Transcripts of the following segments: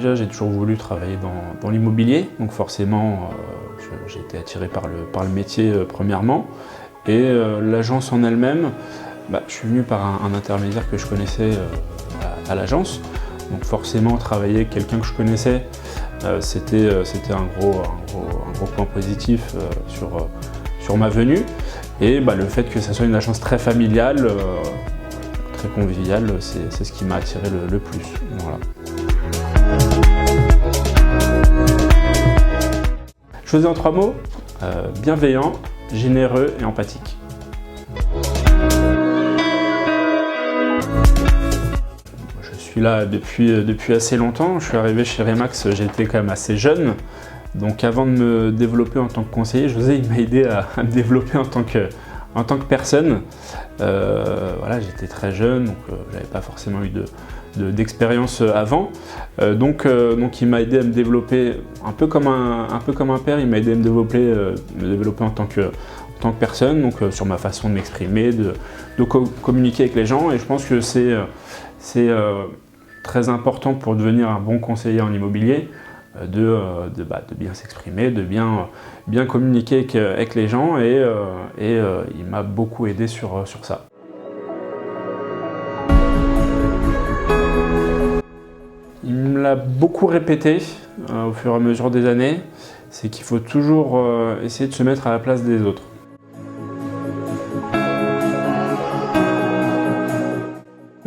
Déjà, j'ai toujours voulu travailler dans l'immobilier, donc forcément, j'ai été attiré par le métier premièrement. Et l'agence en elle-même, je suis venu par un intermédiaire que je connaissais à l'agence. Donc forcément, travailler avec quelqu'un que je connaissais, c'était un gros point positif sur ma venue. Et le fait que ça soit une agence très familiale, très conviviale, c'est ce qui m'a attiré le plus. Voilà. José en 3 mots, bienveillant, généreux et empathique. Je suis là depuis assez longtemps. Je suis arrivé chez Remax, j'étais quand même assez jeune. Donc avant de me développer en tant que conseiller, José il m'a aidé à me développer en tant que personne. Voilà, j'étais très jeune, donc je n'avais pas forcément eu d'expérience avant. Donc il m'a aidé à me développer un peu comme un père. Il m'a aidé à me développer en tant que personne, donc sur ma façon de m'exprimer, de communiquer avec les gens. Et je pense que c'est très important pour devenir un bon conseiller en immobilier, de bien s'exprimer, de bien communiquer avec les gens, et il m'a beaucoup aidé sur ça. Il me l'a beaucoup répété au fur et à mesure des années, c'est qu'il faut toujours essayer de se mettre à la place des autres.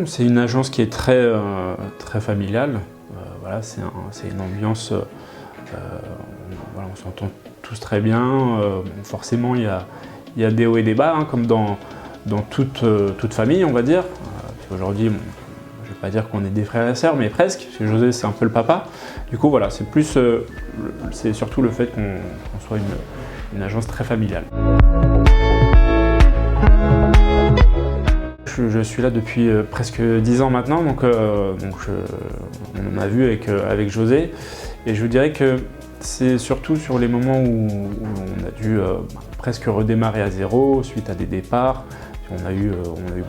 C'est une agence qui est très familiale. Voilà, c'est une ambiance, voilà, on s'entend tous très bien. Forcément, il y a des hauts et des bas, hein, comme dans toute famille, on va dire. Aujourd'hui, je ne vais pas dire qu'on est des frères et sœurs, mais presque, parce que José, c'est un peu le papa. Du coup, voilà, c'est surtout le fait qu'on soit une agence très familiale. Je suis là depuis presque 10 ans maintenant, donc on a vu avec José, et je vous dirais que c'est surtout sur les moments où on a dû presque redémarrer à zéro suite à des départs. On a eu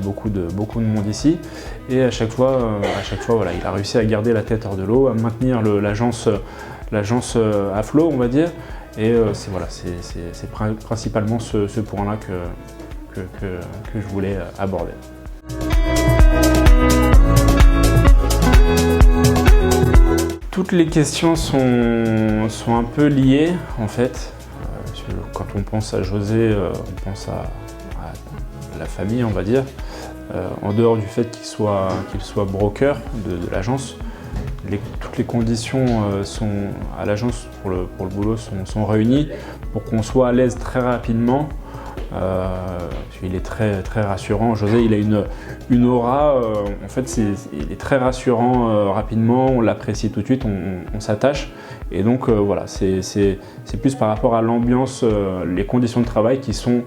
beaucoup de monde ici, et à chaque fois voilà, il a réussi à garder la tête hors de l'eau, à maintenir l'agence à flot, on va dire, et c'est principalement ce point-là que je voulais aborder. Toutes les questions sont un peu liées en fait. Quand on pense à José, on pense à la famille, on va dire. En dehors du fait qu'il soit broker de l'agence, toutes les conditions à l'agence pour le boulot sont réunies pour qu'on soit à l'aise très rapidement. Il est très rassurant. José, il a une aura, en fait, il est très rassurant rapidement, on l'apprécie tout de suite, on s'attache. Et donc voilà, c'est plus par rapport à l'ambiance, les conditions de travail qui sont,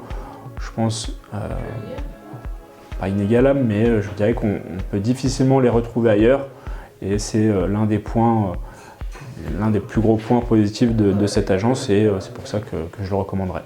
je pense, pas inégalables, mais je dirais qu'on peut difficilement les retrouver ailleurs. Et c'est l'un des plus gros points positifs de cette agence, et c'est pour ça que je le recommanderais.